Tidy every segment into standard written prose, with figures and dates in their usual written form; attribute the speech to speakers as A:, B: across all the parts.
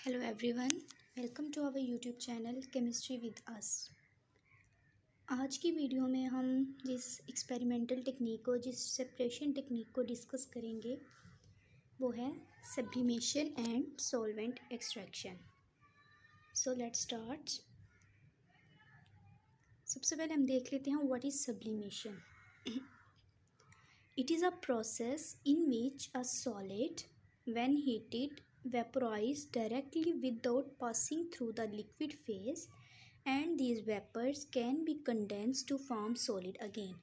A: Hello everyone, welcome to our YouTube channel chemistry with us. आज की video में हम जिस एक्सपेरिमेंटल टेक्निक को, जिस सेपरेशन टेक्निक को डिस्कस करेंगे वो है sublimation and solvent extraction. So let's start. सबसे पहले हम देख लेते हैं what is sublimation. It is a process in which a solid when heated vaporize directly without passing through the liquid phase and these vapors can be condensed to form solid again।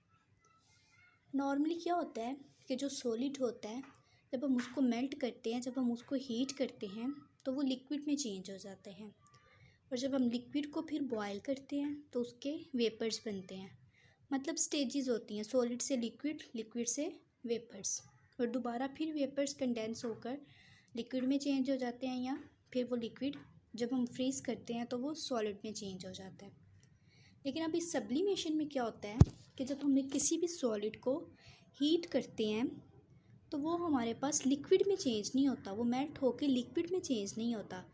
A: Normally क्या होता है कि जो solid होता है जब हम उसको मेल्ट करते हैं, जब हम उसको हीट करते हैं तो वो लिक्विड में चेंज हो जाते हैं, और जब हम लिक्विड को फिर बॉयल करते हैं तो उसके वेपर्स बनते हैं। मतलब स्टेजेस होती हैं, सॉलिड से लिक्विड, लिक्विड से वेपर्स, और दोबारा फिर वेपर्स कंडेंस होकर लिक्विड में चेंज हो जाते हैं, या फिर वो लिक्विड जब हम फ्रीज़ करते हैं तो वो सॉलिड में चेंज हो जाता है। लेकिन अब इस सब्लिमेशन में क्या होता है कि जब हम किसी भी सॉलिड को हीट करते हैं तो वो हमारे पास लिक्विड में चेंज नहीं होता, वो मेल्ट होकर लिक्विड में चेंज नहीं होता,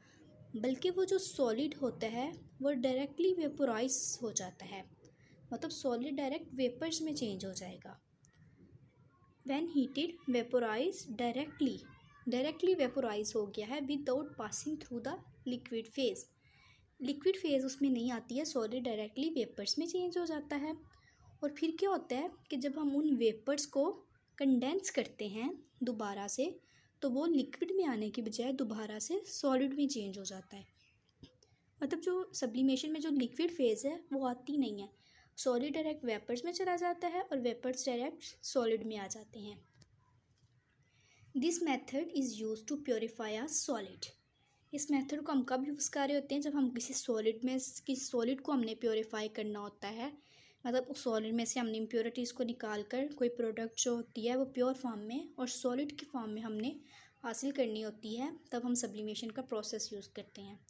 A: बल्कि वो जो सॉलिड होता है वो डायरेक्टली वेपोराइज हो जाता है। मतलब सॉलिड डायरेक्ट वेपर्स में चेंज हो जाएगा। When heated vaporize directly vaporise हो गया है without passing through the liquid phase. Liquid phase उसमें नहीं आती है, सॉलिड डायरेक्टली वेपर्स में चेंज हो जाता है। और फिर क्या होता है कि जब हम उन वेपर्स को कंडेंस करते हैं दोबारा से, तो वो लिक्विड में आने की बजाय दोबारा से सॉलिड में चेंज हो जाता है। मतलब जो सब्लिमेशन में जो लिक्विड फेज है वो आती नहीं है, सॉलिड डायरेक्ट वेपर्स में चला जाता है और वेपर्स डायरेक्ट सॉलिड में आ जाते हैं। This method is use to purify a solid. इस मेथड को हम कब यूज़ कर रहे होते हैं? जब हम किसी सॉलिड को हमने प्योरीफाई करना होता है। मतलब उस सॉलिड में से हमने इम्प्योरिटीज़ को निकाल कर कोई प्रोडक्ट जो होती है वो प्योर फॉर्म में और सॉलिड की फॉर्म में हमने हासिल करनी होती है, तब हम सब्लिमेशन का प्रोसेस यूज़ करते हैं।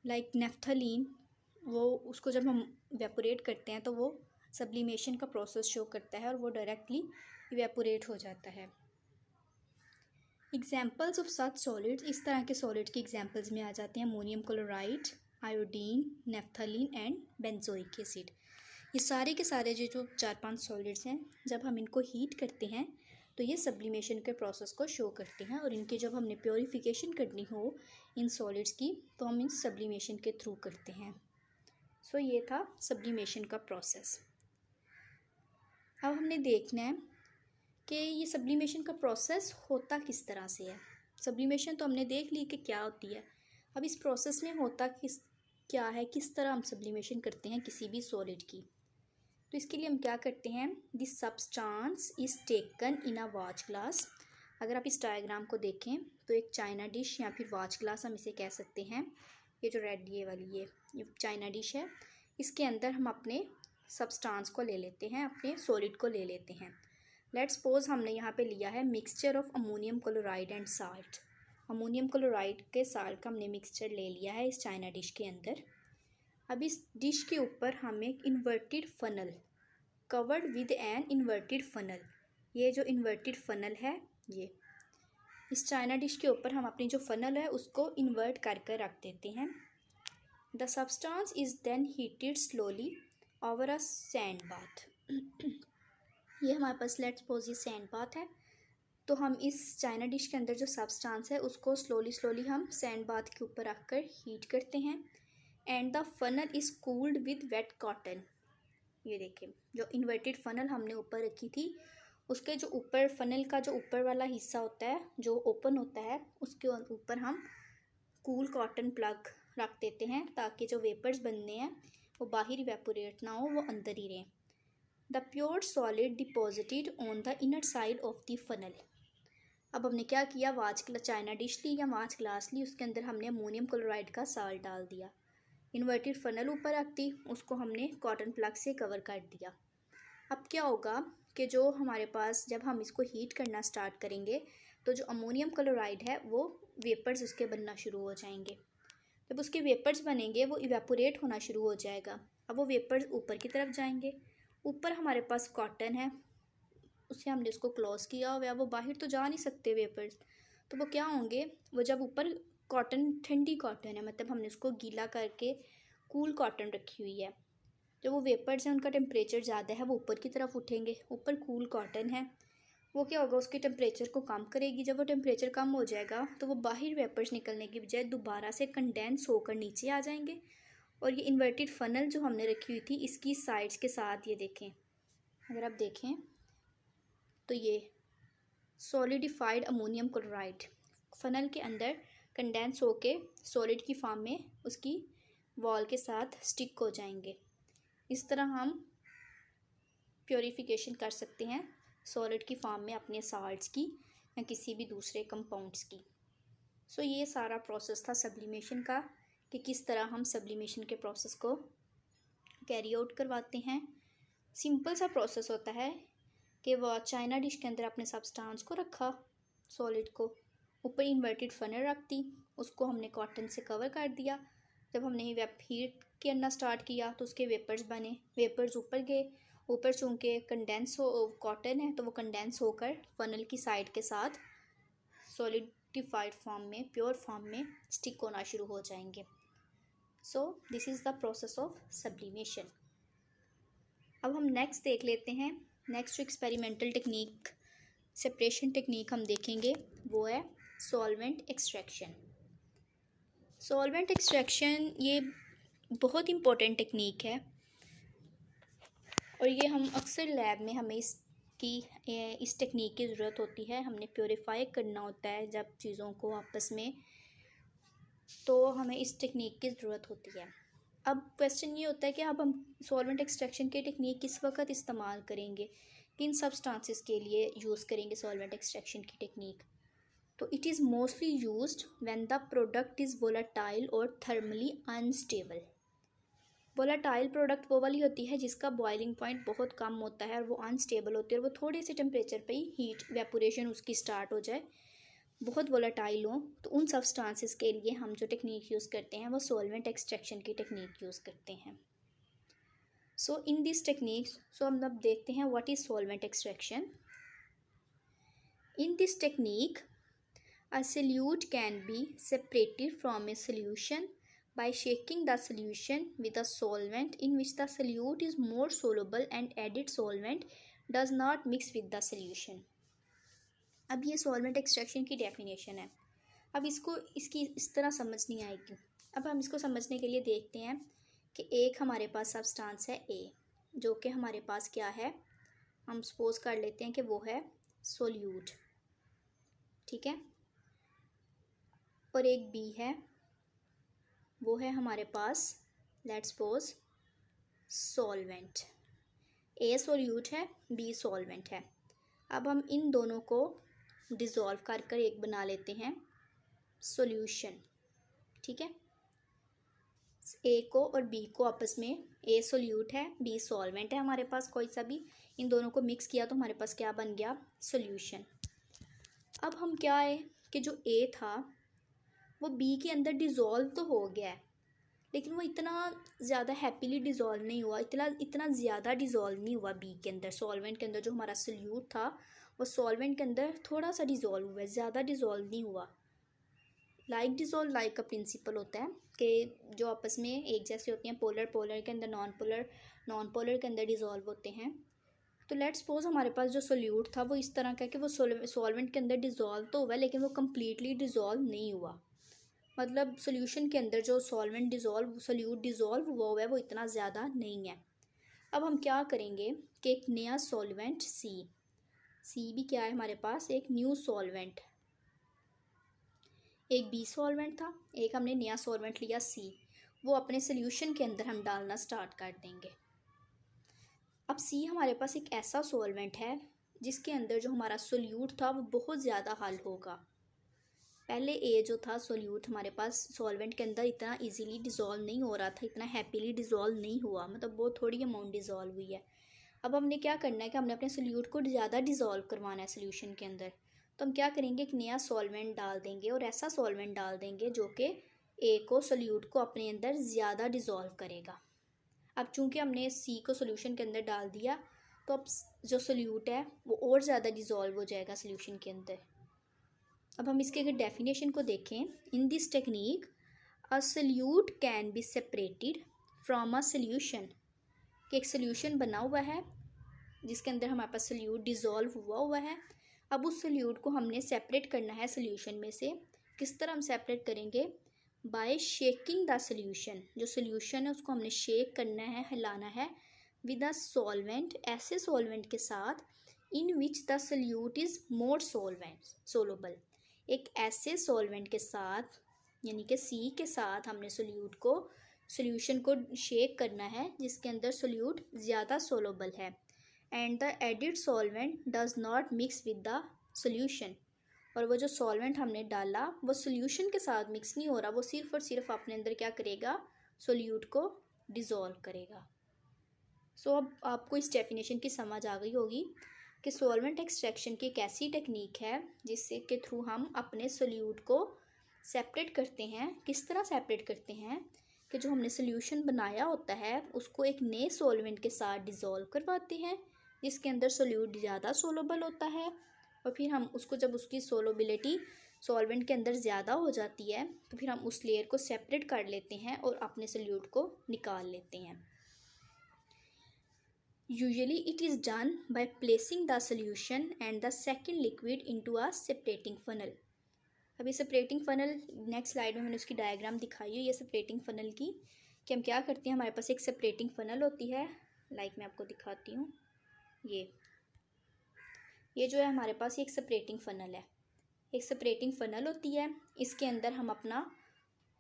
A: लाइक नेफ्थलीन, वो उसको जब हम इवेपोरेट करते हैं तो वो सब्लिमेशन का प्रोसेस शो करता है और वो डायरेक्टली इवेपोरेट हो जाता है। एग्जाम्पल्स ऑफ सच सॉलिड्स, इस तरह के सॉलिड की एग्जाम्पल्स में आ जाते हैं ammonium chloride, iodine, naphthalene and benzoic acid. ये सारे के सारे जो 4-5 सॉलिड्स हैं, जब हम इनको हीट करते हैं तो ये सब्लिमेशन के प्रोसेस को शो करते हैं, और इनकी जब हमने प्योरीफिकेशन करनी हो इन सॉलिड्स की तो हम इन सब्लिमेशन के थ्रू करते हैं। सो ये था सब्लिमेशन का प्रोसेस। अब हमने देखना है कि ये सब्लिमेशन का प्रोसेस होता किस तरह से है। सब्लिमेशन तो हमने देख ली कि क्या होती है, अब इस प्रोसेस में होता क्या है, किस तरह हम सब्लिमेशन करते हैं किसी भी सॉलिड की। तो इसके लिए हम क्या करते हैं, this substance is taken in a watch glass. अगर आप इस डायग्राम को देखें तो एक चाइना डिश या फिर वाच ग्लास हम इसे कह सकते हैं। ये जो रेड ये वाली ये चाइना डिश है, इसके अंदर हम अपने सब्सटेंस को ले लेते हैं, अपने सॉलिड को ले लेते हैं। लेट्स सपोज हमने यहाँ पे लिया है mixture of ammonium chloride and salt. Ammonium chloride के साल्ट का हमने मिक्सचर ले लिया है इस चाइना डिश के अंदर। अब इस डिश के ऊपर हम एक inverted funnel, covered with an inverted funnel, ये जो इन्वर्टेड फनल है, ये इस चाइना डिश के ऊपर हम अपनी जो फनल है उसको इन्वर्ट करके रख देते हैं। The substance is then heated slowly over a sand bath. ये हमारे पास लेट्स सपोज ये सैंड बाथ है, तो हम इस चाइना डिश के अंदर जो सब्सटेंस है उसको स्लोली हम सैंड बाथ के ऊपर रखकर हीट करते हैं। And the funnel is cooled with weight cotton. ये देखिए जो इन्वर्टेड फनल हमने ऊपर रखी थी, उसके जो ऊपर फनल का जो ऊपर वाला हिस्सा होता है जो ओपन होता है, उसके ऊपर हम कूल कॉटन प्लग रख देते हैं ताकि जो वेपर्स बनने हैं वो बाहर इवेपोरेट ना हो, वो अंदर ही रहें। The pure solid deposited on the inner side of the funnel. अब हमने क्या किया, चाइना डिश ली या वाच ग्लास ली, उसके अंदर हमने अमोनियम क्लोराइड का साल्ट डाल दिया, इन्वर्टेड फनल ऊपर रख दी, उसको हमने कॉटन प्लग से कवर कर दिया। अब क्या होगा कि जो हमारे पास जब हम इसको हीट करना स्टार्ट करेंगे तो जो अमोनियम क्लोराइड है वो वेपर्स उसके बनना शुरू हो जाएंगे। जब उसके वेपर्स बनेंगे वो इवेपोरेट होना शुरू हो जाएगा। अब वो वेपर्स ऊपर की तरफ जाएंगे, ऊपर हमारे पास कॉटन है, उसे हमने उसको क्लोज किया हुआ है, वो बाहर तो जा नहीं सकते वेपर्स, तो वो क्या होंगे, वो जब ऊपर कॉटन ठंडी कॉटन है, मतलब हमने उसको गीला करके कूल कॉटन रखी हुई है। जो वो वेपर्स हैं उनका टेम्परेचर ज़्यादा है, वो ऊपर की तरफ उठेंगे। ऊपर कूल कॉटन है, वो क्या होगा, उसके टेम्परेचर को कम करेगी। जब वो टेम्परेचर कम हो जाएगा तो वो बाहर वेपर्स निकलने की बजाय दोबारा से कंडेंस होकर नीचे आ जाएंगे। और ये इन्वर्टेड फनल जो हमने रखी हुई थी, इसकी साइड्स के साथ ये देखें, अगर आप देखें तो ये सॉलिडिफाइड अमोनियम क्लोराइड फनल के अंदर कंडेंस होके सॉलिड की फॉर्म में उसकी वॉल के साथ स्टिक हो जाएंगे। इस तरह हम प्योरीफिकेशन कर सकते हैं सॉलिड की फॉर्म में अपने साल्ट्स की या किसी भी दूसरे कंपाउंड्स की। सो ये सारा प्रोसेस था सब्लिमेशन का, कि किस तरह हम सब्लिमेशन के प्रोसेस को कैरी आउट करवाते हैं। सिंपल सा प्रोसेस होता है कि वो चाइना डिश के अंदर अपने सब्सटेंस को रखा, सॉलिड को, ऊपर इन्वर्टेड फनल रख दी, उसको हमने कॉटन से कवर कर दिया। जब हमने वेप हीट करना स्टार्ट किया तो उसके वेपर्स बने, वेपर्स ऊपर गए, ऊपर चूँकि कंडेंस हो कॉटन है तो वो कंडेंस होकर फनल की साइड के साथ सॉलिडिफाइड फॉर्म में, प्योर फॉर्म में स्टिक होना शुरू हो जाएंगे। So this is the process of sublimation. अब हम नेक्स्ट देख लेते हैं। नेक्स्ट जो एक्सपेरिमेंटल टेक्निक, सेपरेशन टेक्निक हम देखेंगे वो है सॉल्वेंट एक्सट्रैक्शन। सॉल्वेंट एक्सट्रैक्शन ये बहुत इम्पोर्टेंट टेक्निक है और ये हम अक्सर लैब में हमें इस टेक्निक की ज़रूरत होती है। हमने प्योरीफाई करना होता है जब चीज़ों को आपस में, तो हमें इस टेक्निक की ज़रूरत होती है। अब क्वेश्चन ये होता है कि अब हम सॉल्वेंट एक्सट्रैक्शन की टेक्निक किस वक्त इस्तेमाल करेंगे, किन सब्सटेंसेस के लिए यूज़ करेंगे सॉल्वेंट एक्सट्रैक्शन की टेक्निक। तो it is mostly used when the product is volatile और थर्मली अनस्टेबल। वोलेटाइल प्रोडक्ट वो वाली होती है जिसका बॉइलिंग पॉइंट बहुत कम होता है और वो अनस्टेबल होती है और वो थोड़े से टेम्परेचर पे ही हीट वेपोरेशन उसकी स्टार्ट हो जाए, बहुत वोलेटाइल हो। तो उन सब्सटेंसेस के लिए हम जो टेक्निक यूज़ करते हैं वो सॉल्वेंट एक्सट्रैक्शन की टेक्निक यूज़ करते हैं। सो इन दिस टेक्निक, सो हम अब देखते हैं what is solvent extraction. In this technique a solute can be separated from a solution by shaking the solution with a solvent in which the solute is more soluble and added solvent does not mix with the solution। अब ये solvent extraction की definition है। अब इसकी इस तरह समझ नहीं आएगी। अब हम इसको समझने के लिए देखते हैं कि एक हमारे पास सब्सटेंस है ए, जो कि हमारे पास क्या है, हम सपोज कर लेते हैं कि वो है सोल्यूट, ठीक है। और एक बी है, वो है हमारे पास let's suppose solvent. A solute है, बी सॉल्वेंट है। अब हम इन दोनों को डिज़ोल्व कर कर एक बना लेते हैं सॉल्यूशन, ठीक है। ए को और बी को आपस में, ए सोल्यूट है, बी सॉल्वेंट है हमारे पास कोई सा भी, इन दोनों को मिक्स किया तो हमारे पास क्या बन गया, सॉल्यूशन। अब हम क्या है कि जो ए था वो बी के अंदर डिज़ोल्व तो हो गया है, लेकिन वो इतना ज़्यादा हैप्पीली डिज़ोल्व नहीं हुआ, इतना ज़्यादा डिज़ोल्व नहीं हुआ बी के अंदर। सॉल्वेंट के अंदर जो हमारा सोल्यूट था वो सॉल्वेंट के अंदर थोड़ा सा डिज़ोल्व हुआ है, ज़्यादा डिज़ोल्व नहीं हुआ। लाइक डिज़ोल्व लाइक का प्रिंसिपल होता है कि जो आपस में एक जैसे होती हैं, पोलर पोलर के अंदर नॉन पोलर के अंदर डिज़ोल्व होते हैं। तो लेट्स सपोज हमारे पास जो सोल्यूट था वो इस तरह का कि वो सॉल्वेंट के अंदर डिज़ोल्व तो हुआ लेकिन वो कम्प्लीटली डिज़ोल्व नहीं हुआ। मतलब सोल्यूशन के अंदर जो सोल्यूट डिज़ोल्व हुआ है वो इतना ज़्यादा नहीं है। अब हम क्या करेंगे कि एक नया सॉल्वेंट सी भी क्या है हमारे पास, एक न्यू सॉल्वेंट, एक बी सॉल्वेंट था, एक हमने नया सॉल्वेंट लिया सी, वो अपने सोल्यूशन के अंदर हम डालना स्टार्ट कर देंगे। अब सी हमारे पास एक ऐसा सॉल्वेंट है जिसके अंदर जो हमारा सोल्यूट था वो बहुत ज़्यादा हल होगा। पहले ए जो था सोल्यूट हमारे पास सॉल्वेंट के अंदर इतना इजीली डिज़ोल्व नहीं हो रहा था, इतना हैप्पीली डिज़ोल्व नहीं हुआ, मतलब बहुत थोड़ी अमाउंट डिज़ोल्व हुई है। अब हमने क्या करना है कि हमने अपने सोल्यूट को ज़्यादा डिज़ोल्व करवाना है सोल्यूशन के अंदर। तो हम क्या करेंगे, एक नया सॉल्वेंट डाल देंगे और ऐसा सॉल्वेंट डाल देंगे जो कि ए को सोल्यूट को अपने अंदर ज़्यादा डिज़ोल्व करेगा। अब चूँकि हमने सी को सोल्यूशन के अंदर डाल दिया तो अब जो सोल्यूट है वो और ज़्यादा डिज़ोल्व हो जाएगा सोल्यूशन के अंदर। अब हम इसके अगर डेफिनेशन को देखें, in this technique a solute can be separated from a solution, कि एक सोल्यूशन बना हुआ है जिसके अंदर हमारे पास सोल्यूट डिज़ोल्व हुआ है। अब उस सोल्यूट को हमने सेपरेट करना है सोल्यूशन में से। किस तरह हम सेपरेट करेंगे? बाय शेकिंग द सोल्यूशन, जो सोल्यूशन है उसको हमने शेक करना है, हिलाना है, विद अ सॉल्वेंट, ऐसे सॉल्वेंट के साथ in which the solute is more soluble, एक ऐसे सॉल्वेंट के साथ यानी कि सी के साथ हमने सोल्यूशन को शेक करना है जिसके अंदर सोल्यूट ज़्यादा सोलबल है। And the added solvent does not mix with the solution, और वो जो सॉल्वेंट हमने डाला वो सोल्यूशन के साथ मिक्स नहीं हो रहा, वो सिर्फ और सिर्फ अपने अंदर क्या करेगा? सोल्यूट को डिज़ोल्व करेगा। सो अब आपको इस डेफिनेशन की समझ आ गई होगी कि सॉल्वेंट एक्सट्रैक्शन की एक ऐसी टेक्निक है जिससे के थ्रू हम अपने सोल्यूट को सेपरेट करते हैं। किस तरह सेपरेट करते हैं? कि जो हमने सोल्यूशन बनाया होता है उसको एक नए सॉल्वेंट के साथ डिज़ोल्व करवाते हैं जिसके अंदर सोल्यूट ज़्यादा सोलबल होता है, और फिर हम उसको जब उसकी सोलोबिलिटी सॉल्वेंट के अंदर ज़्यादा हो जाती है तो फिर हम उस लेयर को सेपरेट कर लेते हैं और अपने सोल्यूट को निकाल लेते हैं। Usually it is done by placing the solution and the second liquid into a separating funnel. अभी सेपरेटिंग फनल नेक्स्ट स्लाइड में मैंने उसकी डायग्राम दिखाई है, ये सेपरेटिंग फनल की, कि हम क्या करते हैं, हमारे पास एक सेपरेटिंग फनल होती है, मैं आपको दिखाती हूँ। ये जो है हमारे पास एक सेपरेटिंग फनल है, एक सेपरेटिंग फनल होती है। इसके अंदर हम अपना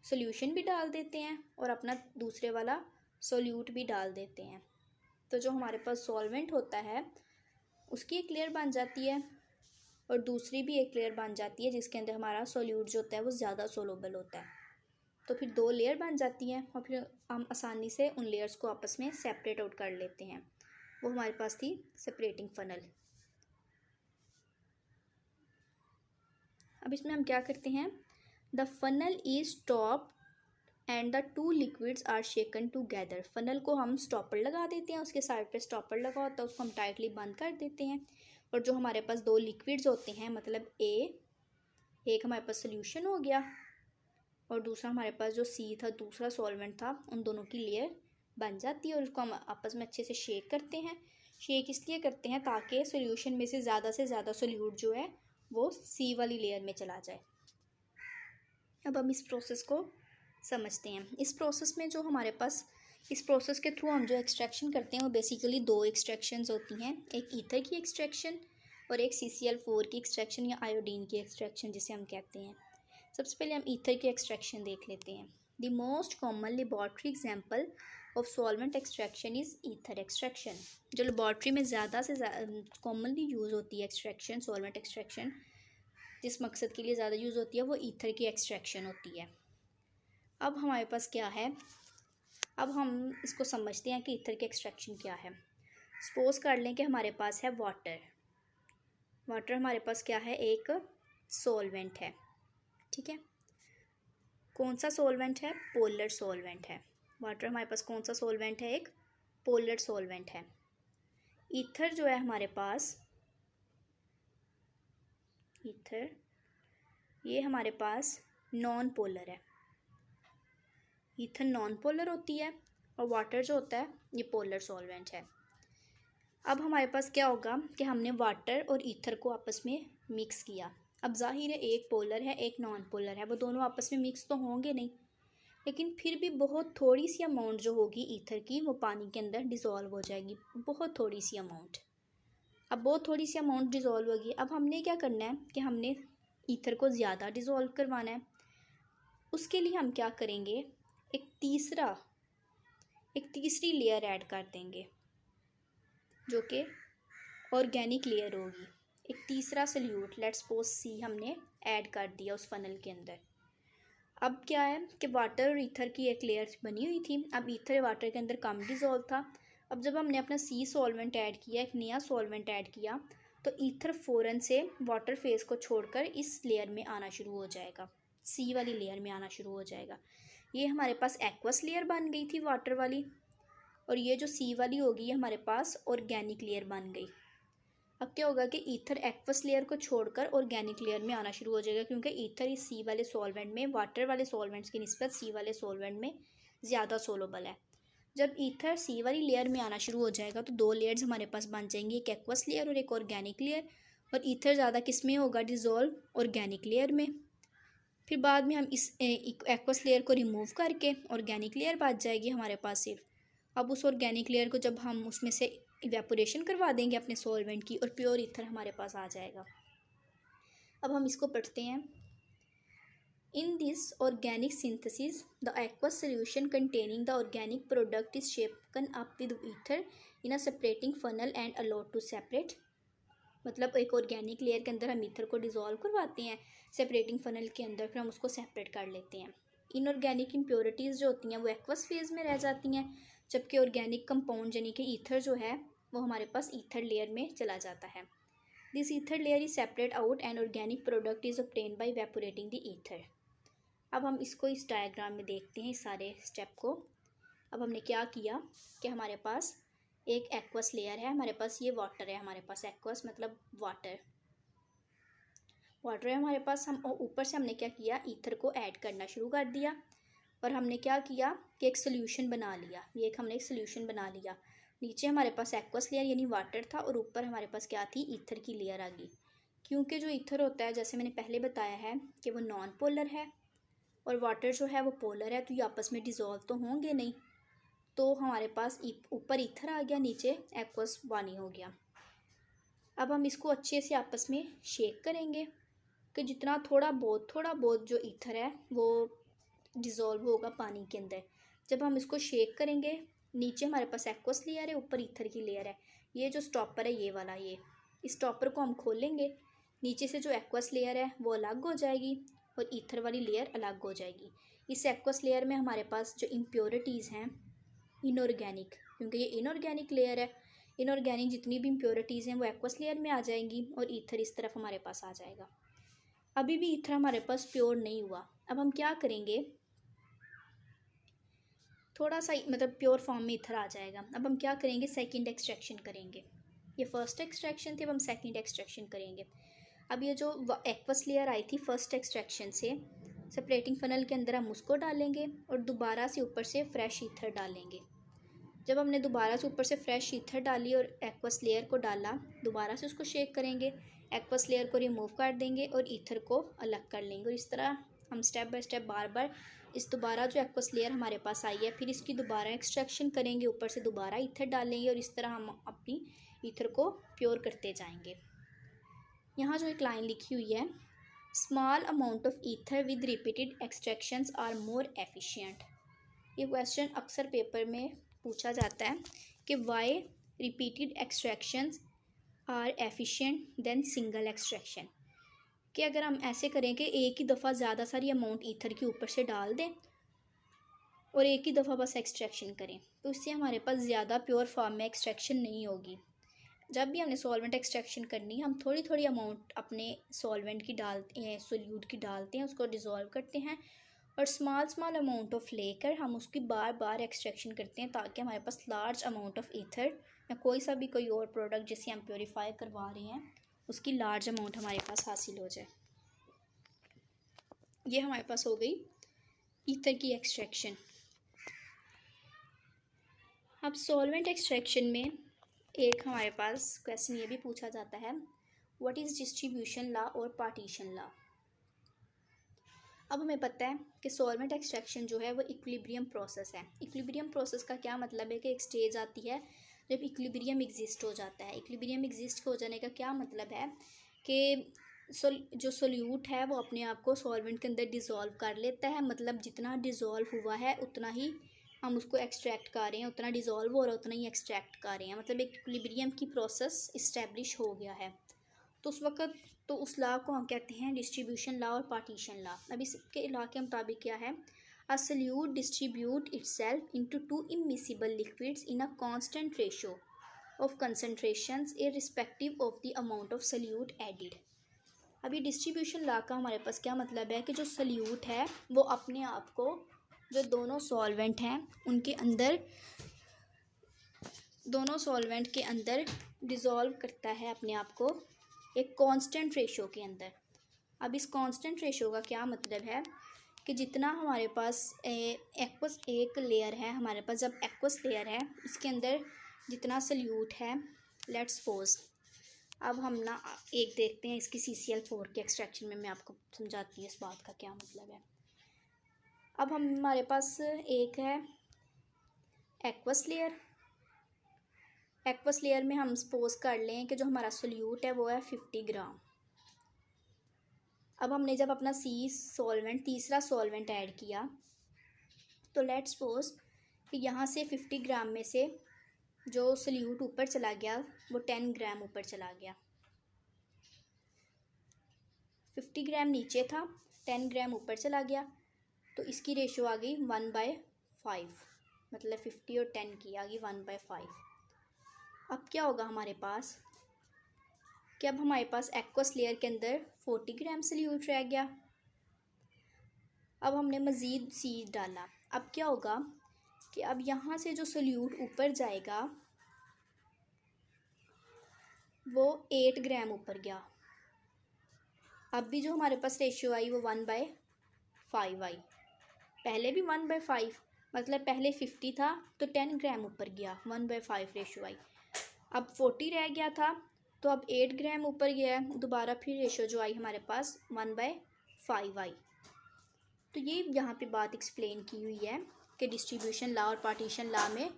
A: सोल्यूशन भी डाल देते हैं और अपना दूसरे वाला सोल्यूट भी डाल देते हैं। तो जो हमारे पास सॉल्वेंट होता है उसकी एक लेयर बन जाती है और दूसरी भी एक लेयर बन जाती है जिसके अंदर हमारा सोल्यूट जो होता है वो ज़्यादा सोलबल होता है। तो फिर 2 लेयर बन जाती हैं और फिर हम आसानी से उन लेयर्स को आपस में सेपरेट आउट कर लेते हैं। वो हमारे पास थी सेपरेटिंग फनल। अब इसमें हम क्या करते हैं? The funnel is stop and the 2 liquids are shaken together. Funnel को हम स्टॉपर लगा देते हैं, उसके साइड पे स्टॉपर लगा होता है, उसको हम टाइटली बंद कर देते हैं। और जो हमारे पास 2 लिक्विड्स होते हैं, मतलब एक हमारे पास सोल्यूशन हो गया और दूसरा हमारे पास जो सी था, दूसरा सॉल्वेंट था, उन दोनों की लेयर बन जाती है और उसको हम आपस में अच्छे से शेक करते हैं। शेक इसलिए करते हैं ताकि सोल्यूशन में से ज़्यादा सोल्यूट जो है वो सी वाली लेयर में चला जाए। अब हम इस प्रोसेस को समझते हैं। इस प्रोसेस में जो हमारे पास, इस प्रोसेस के थ्रू हम जो एक्सट्रैक्शन करते हैं वो बेसिकली 2 एक्सट्रैक्शंस होती हैं, एक ईथर की एक्सट्रैक्शन और एक CCl4 की एक्सट्रैक्शन या आयोडीन की एक्सट्रैक्शन जिसे हम कहते हैं। सबसे पहले हम ईथर की एक्सट्रैक्शन देख लेते हैं। The most common laboratory example of solvent extraction is ether extraction. जो लेबॉर्ट्री में ज़्यादा से कॉमनली यूज़ होती है एक्सट्रैक्शन, सॉल्वेंट एक्सट्रैक्शन, जिस मकसद के लिए ज़्यादा यूज़ होती है वो ईथर की एक्सट्रैक्शन होती है। अब हमारे पास क्या है? अब हम इसको समझते हैं कि ईथर की एक्सट्रैक्शन क्या है। सपोज कर लें कि हमारे पास है वाटर हमारे पास क्या है? एक सॉल्वेंट है, ठीक है। कौन सा सॉल्वेंट है? पोलर सॉल्वेंट है। वाटर हमारे पास कौन सा सॉल्वेंट है? एक पोलर सॉल्वेंट है। ईथर जो है हमारे पास, ईथर ये हमारे पास नॉन पोलर है। ईथर नॉन पोलर होती है और वाटर जो होता है ये पोलर सॉल्वेंट है। अब हमारे पास क्या होगा कि हमने वाटर और ईथर को आपस में मिक्स किया। अब जाहिर है एक पोलर है एक नॉन पोलर है, वो दोनों आपस में मिक्स तो होंगे नहीं, लेकिन फिर भी बहुत थोड़ी सी अमाउंट जो होगी ईथर की वो पानी के अंदर डिज़ोल्व हो जाएगी, बहुत थोड़ी सी अमाउंट। अब बहुत थोड़ी सी अमाउंट डिज़ोल्व होगी। अब हमने क्या करना है कि हमने ईथर को ज़्यादा डिज़ोल्व करवाना है। उसके लिए हम क्या करेंगे? एक तीसरी लेयर ऐड कर देंगे जो कि ऑर्गेनिक लेयर होगी। एक तीसरा सोल्यूट, लेट्स सपोज सी, हमने ऐड कर दिया उस फनल के अंदर। अब क्या है कि वाटर और ईथर की एक लेयर बनी हुई थी, अब ईथर वाटर के अंदर कम डिज़ोल्व था। अब जब हमने अपना सी सॉल्वेंट ऐड किया, एक नया सॉल्वेंट ऐड किया, तो ईथर फ़ौरन से वाटर फेज़ को छोड़कर इस लेयर में आना शुरू हो जाएगा, सी वाली लेयर में आना शुरू हो जाएगा। ये हमारे पास एक्वस लेयर बन गई थी वाटर वाली, और ये जो सी वाली होगी ये हमारे पास ऑर्गेनिक लेयर बन गई। अब क्या होगा कि ईथर एक्वस लेयर को छोड़कर ऑर्गेनिक लेयर में आना शुरू हो जाएगा, क्योंकि ईथर इस सी वाले सॉल्वेंट में वाटर वाले सॉल्वेंट्स की निस्बत सी वाले सॉल्वेंट में ज़्यादा सोलबल है। जब ईथर सी वाली लेयर में आना शुरू हो जाएगा तो दो लेयर्स हमारे पास बन जाएंगी, एक एक्वस लेयर और एक ऑर्गेनिक लेयर। और ईथर ज़्यादा किस में होगा, डिज़ोल्व ऑर्गेनिक लेयर में। फिर बाद में हम इस एक्वस लेयर को रिमूव करके ऑर्गेनिक लेयर बच जाएगी हमारे पास सिर्फ। अब उस ऑर्गेनिक लेयर को जब हम उसमें से इवेपोरेशन करवा देंगे अपने सॉल्वेंट की, और प्योर ईथर हमारे पास आ जाएगा। अब हम इसको पढ़ते हैं। In this organic synthesis, the aqueous solution containing the organic product is shaken up with ether in a separating funnel and allowed to separate। मतलब एक ऑर्गेनिक लेयर के अंदर हम ईथर को डिज़ोल्व करवाते हैं सेपरेटिंग फनल के अंदर, फिर हम उसको सेपरेट कर लेते हैं। इनऑर्गेनिक इम्प्योरिटीज़ जो होती हैं वो एक्वस फेज़ में रह जाती हैं, जबकि ऑर्गेनिक कंपाउंड यानी कि ईथर जो है वो हमारे पास ईथर लेयर में चला जाता है। This ether layer is separate out and organic product is obtained by evaporating the ether. अब हम इसको इस डायग्राम में देखते हैं, इस सारे स्टेप को। अब हमने क्या किया कि हमारे पास एक एक्वस लेयर है, हमारे पास ये वाटर है, हमारे पास एक्वस मतलब वाटर है हमारे पास। हम ऊपर से हमने क्या किया, ईथर को ऐड करना शुरू कर दिया, और हमने क्या किया कि एक सोल्यूशन बना लिया। ये एक हमने एक सोल्यूशन बना लिया। नीचे हमारे पास एक्वस लेयर यानी वाटर था, और ऊपर हमारे पास क्या थी, ईथर की लेयर आ गई। क्योंकि जो ईथर होता है, जैसे मैंने पहले बताया है कि वो नॉन पोलर है और वाटर जो है वो पोलर है, तो ये आपस में डिज़ोल्व तो होंगे नहीं। तो हमारे पास ऊपर ईथर आ गया, नीचे एक्वस पानी हो गया। अब हम इसको अच्छे से आपस में शेक करेंगे कि जितना थोड़ा बहुत जो ईथर है वो डिज़ोल्व होगा पानी के अंदर। जब हम इसको शेक करेंगे, नीचे हमारे पास एक्वस लेयर है, ऊपर ईथर की लेयर है। ये जो स्टॉपर है ये वाला, ये इस स्टॉपर को हम खोलेंगे, नीचे से जो एक्वस लेयर है वो अलग हो जाएगी और ईथर वाली लेयर अलग हो जाएगी। इस एक्वस लेयर में हमारे पास जो इम्प्योरिटीज़ हैं इनऑर्गेनिक, क्योंकि ये इनऑर्गेनिक लेयर है, इनऑर्गेनिक जितनी भी इम्प्योरिटीज़ हैं वो एक्वस लेयर में आ जाएंगी और ईथर इस तरफ हमारे पास आ जाएगा। अभी भी ईथर हमारे पास प्योर नहीं हुआ। अब हम क्या करेंगे, थोड़ा सा मतलब प्योर फॉर्म में ईथर आ जाएगा। अब हम क्या करेंगे, सेकंड एक्सट्रैक्शन करेंगे। ये फर्स्ट एक्सट्रैक्शन थी, अब हम सेकंड एक्सट्रैक्शन करेंगे। अब ये जो एक्वस लेयर आई थी फर्स्ट एक्सट्रैक्शन से, सेपरेटिंग फनल के अंदर हम उसको डालेंगे और दोबारा से ऊपर से फ्रेश ईथर डालेंगे। जब हमने दोबारा से ऊपर से फ्रेश ईथर डाली और एक्वस लेयर को डाला, दोबारा से उसको शेक करेंगे, एक्वस लेयर को रिमूव कर देंगे और ईथर को अलग कर लेंगे। और इस तरह हम स्टेप बाय स्टेप बार बार इस दोबारा जो एक्वस लेयर हमारे पास आई है, फिर इसकी दोबारा एक्सट्रैक्शन करेंगे, ऊपर से दोबारा ईथर डालेंगे, और इस तरह हम अपनी ईथर को प्योर करते जाएंगे। यहाँ जो एक लाइन लिखी हुई है, small amount of ether with repeated extractions are more efficient. ये क्वेश्चन अक्सर पेपर में पूछा जाता है कि why repeated extractions are efficient than single extraction. कि अगर हम ऐसे करें कि एक ही दफ़ा ज़्यादा सारी अमाउंट ईथर के ऊपर से डाल दें और एक ही दफ़ा बस एक्सट्रैक्शन करें, तो इससे हमारे पास ज़्यादा प्योर फॉर्म में एक्सट्रैक्शन नहीं होगी। जब भी हमने सॉल्वेंट एक्सट्रैक्शन करनी, हम थोड़ी थोड़ी अमाउंट अपने सॉल्वेंट की डालते हैं, सोल्यूट की डालते हैं, उसको डिज़ोल्व करते हैं और स्मॉल अमाउंट ऑफ लेकर हम उसकी बार बार एक्सट्रैक्शन करते हैं, ताकि हमारे पास लार्ज अमाउंट ऑफ ईथर या कोई और प्रोडक्ट जिसे हम प्योरीफाई करवा रहे हैं उसकी लार्ज अमाउंट हमारे पास हासिल हो जाए। ये हमारे पास हो गई ईथर की एक्सट्रैक्शन। अब सॉल्वेंट एक्सट्रैक्शन में एक हमारे पास क्वेश्चन ये भी पूछा जाता है, व्हाट इज़ डिस्ट्रीब्यूशन लॉ और पार्टीशन लॉ। अब हमें पता है कि सॉल्वेंट एक्सट्रैक्शन जो है वो इक्विलिब्रियम प्रोसेस है। इक्विलिब्रियम प्रोसेस का क्या मतलब है कि एक स्टेज आती है जब इक्विलिब्रियम एग्जिस्ट हो जाता है। इक्विलिब्रियम एग्जिस्ट हो जाने का क्या मतलब है कि जो सोल्यूट है वो अपने आप को सॉल्वेंट के अंदर डिज़ोल्व कर लेता है, मतलब जितना डिज़ोल्व हुआ है उतना ही हम उसको एक्सट्रैक्ट कर रहे हैं, उतना डिज़ोल्व हो रहा है उतना ही एक्सट्रैक्ट कर रहे हैं, मतलब एक इक्विलिब्रियम की प्रोसेस इस्टेब्लिश हो गया है। तो उस वक्त तो उस लॉ को हम कहते हैं डिस्ट्रीब्यूशन लॉ और पार्टीशन लॉ। अब इसके लॉ के मुताबिक क्या है, a solute distribute itself into two immiscible liquids in a constant ratio of concentrations irrespective of the amount of solute added. अभी डिस्ट्रीब्यूशन लॉ का हमारे पास क्या मतलब है कि जो सोल्यूट है वो अपने आप को जो दोनों सॉल्वेंट हैं उनके अंदर दोनों सॉल्वेंट के अंदर डिज़ोल्व करता है अपने आप को एक कांस्टेंट रेशो के अंदर। अब इस कांस्टेंट रेशो का क्या मतलब है कि जितना हमारे पास एक्वस एक लेयर है, हमारे पास जब एक्वस लेयर है इसके अंदर जितना सल्यूट है, लेट्स सपोज अब हम ना एक देखते हैं इसकी CCl4 के एक्सट्रैक्शन में, मैं आपको समझाती हूँ इस बात का क्या मतलब है। अब हमारे पास एक है एक्वस लेयर। एक्वस लेयर में हम सपोज कर लें कि जो हमारा सोल्यूट है वो है 50 ग्राम। अब हमने जब अपना तीसरा सॉल्वेंट ऐड किया तो लेट्स सपोज कि यहाँ से 50 ग्राम में से जो सोल्यूट ऊपर चला गया वो 10 ग्राम ऊपर चला गया। 50 ग्राम नीचे था, 10 ग्राम ऊपर चला गया, तो इसकी रेशो आ गई 1/5, मतलब 50 और 10 की आ गई 1/5। अब क्या होगा हमारे पास कि अब हमारे पास एक्वस लेयर के अंदर 40 ग्राम सोल्यूट रह गया। अब हमने मज़ीद सीड डाला। अब क्या होगा कि अब यहाँ से जो सोल्यूट ऊपर जाएगा वो 8 ग्राम ऊपर गया। अब भी जो हमारे पास रेशियो आई वो 1/5 आई। पहले भी 1/5, मतलब पहले 50 था तो 10 ग्राम ऊपर गया, 1/5 रेशियो आई। अब 40 रह गया था तो अब 8 ग्राम ऊपर गया, दोबारा फिर रेशियो जो आई हमारे पास 1/5 आई। तो ये यहाँ पे बात एक्सप्लेन की हुई है कि डिस्ट्रीब्यूशन लॉ और पार्टीशन लॉ में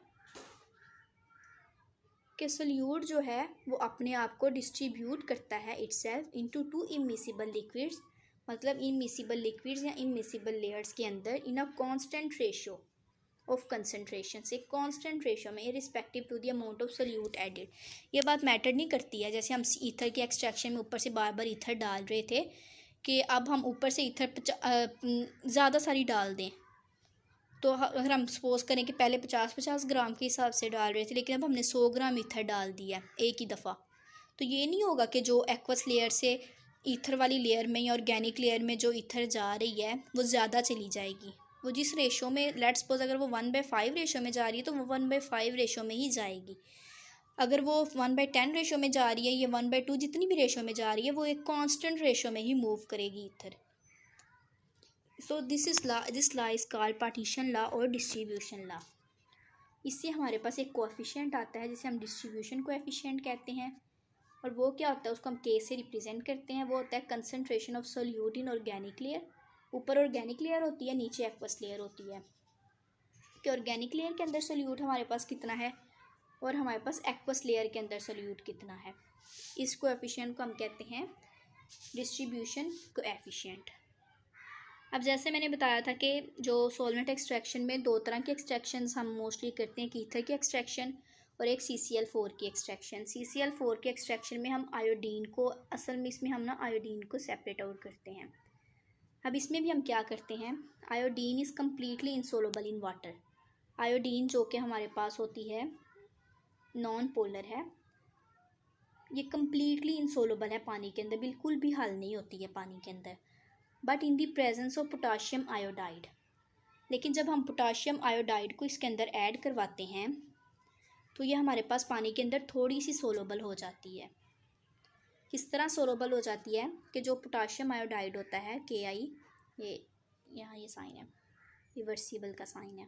A: कि सोल्यूट जो है वो अपने आप को डिस्ट्रीब्यूट करता है itself into two immiscible liquids, मतलब इमिसिबल लिक्विड्स या इमिसिबल लेयर्स के अंदर in a constant ratio of concentration, से कांस्टेंट रेशो में irrespective to the amount of solute added. ये बात मैटर नहीं करती है जैसे हम ईथर के एक्सट्रैक्शन में ऊपर से बार बार ईथर डाल रहे थे कि अब हम ऊपर से ईथर ज़्यादा सारी डाल दें, तो अगर हम सपोज करें कि पहले 50-50 ग्राम के हिसाब से डाल रहे थे लेकिन अब हमने 100 ग्राम ईथर डाल दिया एक ही दफ़ा, तो ये नहीं होगा कि जो एक्वस लेयर से ईथर वाली लेयर में या ऑर्गेनिक लेयर में जो ईथर जा रही है वो ज़्यादा चली जाएगी। वो जिस रेशो में, लेट्स सपोज अगर वो 1/5 रेशो में जा रही है तो वो 1/5 रेशो में ही जाएगी। अगर वो 1/10 रेशो में जा रही है या 1/2 जितनी भी रेशो में जा रही है वो एक कांस्टेंट रेशो में ही मूव करेगी ether. So this law is called partition law और डिस्ट्रीब्यूशन लॉ। इससे हमारे पास एक कोएफिशिएंट आता है जिसे हम डिस्ट्रीब्यूशन कोएफिशिएंट कहते हैं, और वो क्या होता है उसको हम के से रिप्रेजेंट करते हैं। वो होता है concentration of solute in organic layer. ऊपर ऑर्गेनिक लेयर होती है, नीचे एक्वस लेयर होती है। कि ऑर्गेनिक लेयर के अंदर सोल्यूट हमारे पास कितना है और हमारे पास एक्वस लेयर के अंदर सोल्यूट कितना है, इस कोएफिशिएंट को हम कहते हैं डिस्ट्रीब्यूशन कोएफिशिएंट। अब जैसे मैंने बताया था कि जो सॉल्वेंट एक्सट्रैक्शन में दो तरह के एक्सट्रैक्शंस हम मोस्टली करते हैं, ईथर की एक्सट्रैक्शन और एक CCl4 की एक्सट्रैक्शन। CCl4 के एक्सट्रैक्शन में हम आयोडीन को, असल में इसमें हम ना आयोडीन को सेपरेट आउट करते हैं। अब इसमें भी हम क्या करते हैं, iodine is completely insoluble in water. Iodine जो कि हमारे पास होती है नॉन पोलर है, ये कम्प्लीटली इनसोलुबल है पानी के अंदर, बिल्कुल भी हल नहीं होती है पानी के अंदर, but in the presence of potassium iodide. लेकिन जब हम पोटाशियम आयोडाइड को इसके अंदर ऐड करवाते हैं तो ये हमारे पास पानी के अंदर थोड़ी सी सोलुबल हो जाती है। किस तरह सोलुबल हो जाती है कि जो पोटाशियम आयोडाइड होता है Ki, ये यहाँ ये साइन है, रिवर्सिबल का साइन है,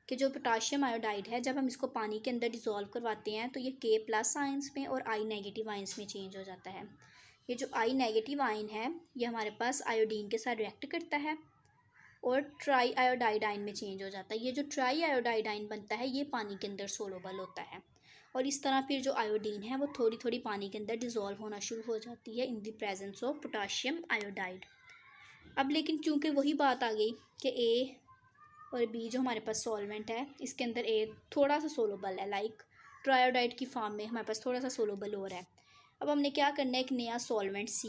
A: कि जो पोटाशियम आयोडाइड है जब हम इसको पानी के अंदर डिज़ोल्व करवाते हैं तो ये K+ आयंस में और I नेगेटिव आयंस में चेंज हो जाता है। ये जो I नेगेटिव आयन है ये हमारे पास आयोडीन के साथ रिएक्ट करता है और ट्राई आयोडाइड आयन में चेंज हो जाता है। ये जो ट्राई आयोडाइड आयन बनता है ये पानी के अंदर सोलुबल होता है, और इस तरह फिर जो आयोडीन है वो थोड़ी थोड़ी पानी के अंदर डिज़ोल्व होना शुरू हो जाती है in the presence of potassium iodide. अब लेकिन चूँकि वही बात आ गई कि A और B जो हमारे पास सॉल्वेंट है इसके अंदर A थोड़ा सा सोलुबल है, लाइक ट्रायोडाइड की फॉर्म में हमारे पास थोड़ा सा सोलुबल हो रहा है। अब हमने क्या करना है, एक नया सॉल्वेंट C,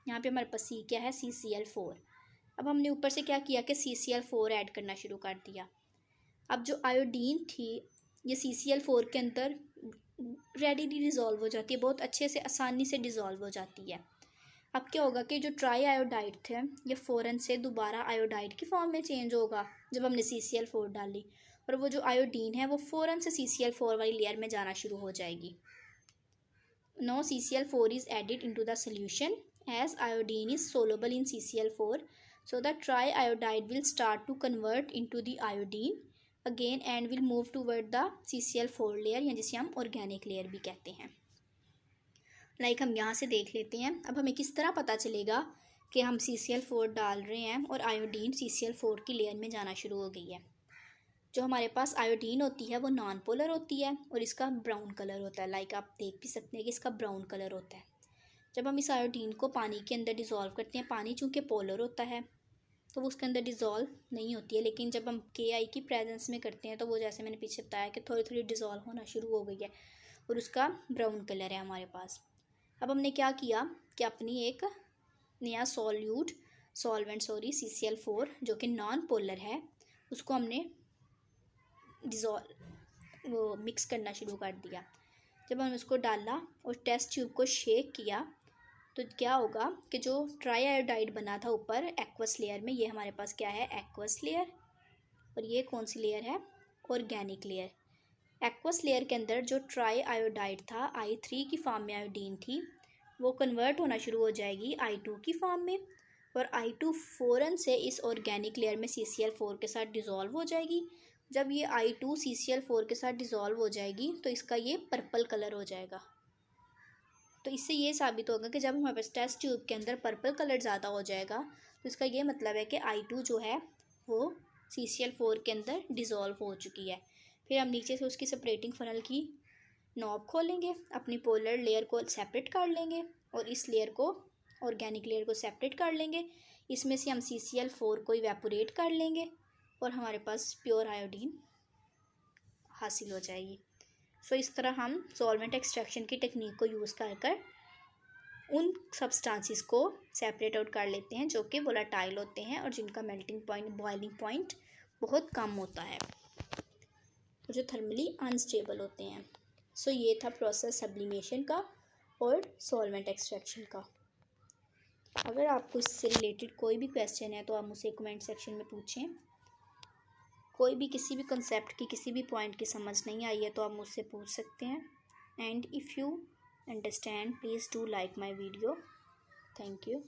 A: यहाँ पे हमारे पास C क्या है, CCl4। अब हमने ऊपर से क्या किया कि CCl4 ऐड करना शुरू कर दिया। अब जो आयोडीन थी ये CCl4 के अंदर रेडीली डिज़ोल्व हो जाती है, बहुत अच्छे से आसानी से डिज़ोल्व हो जाती है। अब क्या होगा कि जो ट्राई आयोडाइड थे ये फ़ौरन से दोबारा आयोडाइड की फॉर्म में चेंज होगा जब हमने CCl4 डाली, और वो जो आयोडीन है वो फ़ौरन से CCl4 वाली लेयर में जाना शुरू हो जाएगी। Now CCl4 is added into the solution as iodine is soluble in CCl4, so the triiodide will start to convert into the iodine again and will move toward the CCl4 layer, या जिसे हम organic layer भी कहते हैं। हम यहाँ से देख लेते हैं। अब हमें किस तरह पता चलेगा कि हम CCl4 डाल रहे हैं और आयोडीन CCl4 की लेयर में जाना शुरू हो गई है। जो हमारे पास आयोडीन होती है वो नॉन पोलर होती है और इसका ब्राउन कलर होता है। आप देख भी सकते हैं कि इसका ब्राउन कलर होता है। जब हम इस आयोडीन को पानी के अंदर डिज़ोल्व करते हैं, पानी चूँकि पोलर होता है तो वो उसके अंदर डिज़ोल्व नहीं होती है, लेकिन जब हम Ki की प्रेजेंस में करते हैं तो वो, जैसे मैंने पीछे बताया, कि थोड़ी थोड़ी डिज़ोल्व होना शुरू हो गई है और उसका ब्राउन कलर है हमारे पास। अब हमने क्या किया कि अपनी एक नया सॉल्वेंट CCl4 जो कि नॉन पोलर है, उसको हमने वो मिक्स करना शुरू कर दिया। जब हम उसको डाला और टेस्ट ट्यूब को शेक किया तो क्या होगा कि जो ट्राईआयोडाइड बना था ऊपर एक्वस लेयर में, ये हमारे पास क्या है, एक्वस लेयर, और ये कौन सी लेयर है, ऑर्गेनिक लेयर। एक्वस लेयर के अंदर जो ट्राईआयोडाइड था, I3 की फॉर्म में आयोडीन थी, वो कन्वर्ट होना शुरू हो जाएगी I2 की फॉर्म में, और I2 फ़ौरन से इस ऑर्गेनिक लेयर में CCl4 के साथ डिज़ोल्व हो जाएगी। जब ये I2 CCl4 के साथ डिज़ोल्व हो जाएगी तो इसका ये पर्पल कलर हो जाएगा। तो इससे ये साबित होगा कि जब हमारे पास टेस्ट ट्यूब के अंदर पर्पल कलर ज़्यादा हो जाएगा तो इसका ये मतलब है कि I2 जो है वो CCl4 के अंदर डिज़ोल्व हो चुकी है। फिर हम नीचे से उसकी सेपरेटिंग फनल की नॉब खोलेंगे, अपनी पोलर लेयर को सेपरेट कर लेंगे और इस लेयर को, ऑर्गेनिक लेयर को सेपरेट कर लेंगे। इसमें से हम CCl4 को इवेपोरेट कर लेंगे और हमारे पास प्योर आयोडीन हासिल हो जाएगी। सो इस तरह हम सॉल्वेंट एक्सट्रैक्शन की टेक्निक को यूज़ कर उन सब्सटेंसेस को सेपरेट आउट कर लेते हैं जो कि वोलेटाइल होते हैं और जिनका मेल्टिंग पॉइंट, बॉइलिंग पॉइंट बहुत कम होता है, और जो थर्मली अनस्टेबल होते हैं। सो ये था प्रोसेस सब्लिमेशन का और सॉल्वेंट एक्सट्रैक्शन का। अगर आपको इससे रिलेटेड कोई भी क्वेश्चन है तो आप मुझसे कमेंट सेक्शन में पूछें। कोई भी किसी भी कंसेप्ट की किसी भी पॉइंट की समझ नहीं आई है तो आप मुझसे पूछ सकते हैं। And if you understand, please do like my video. Thank you.